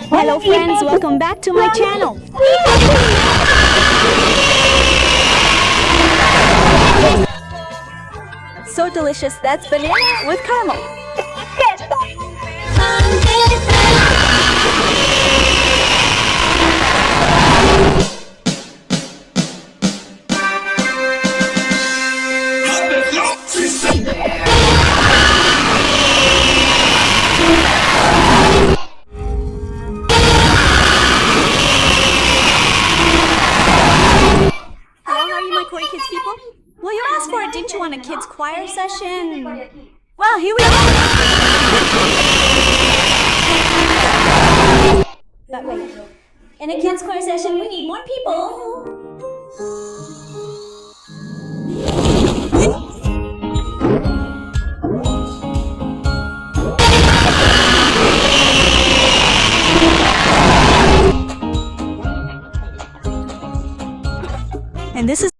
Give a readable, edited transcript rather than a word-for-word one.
Hello friends, welcome back to my channel. So delicious, that's banana with caramel. Kids people? Well, you asked for it, didn't you, on a kids choir session? Well, here we are. But wait, in a kids choir session, we need more people. And this is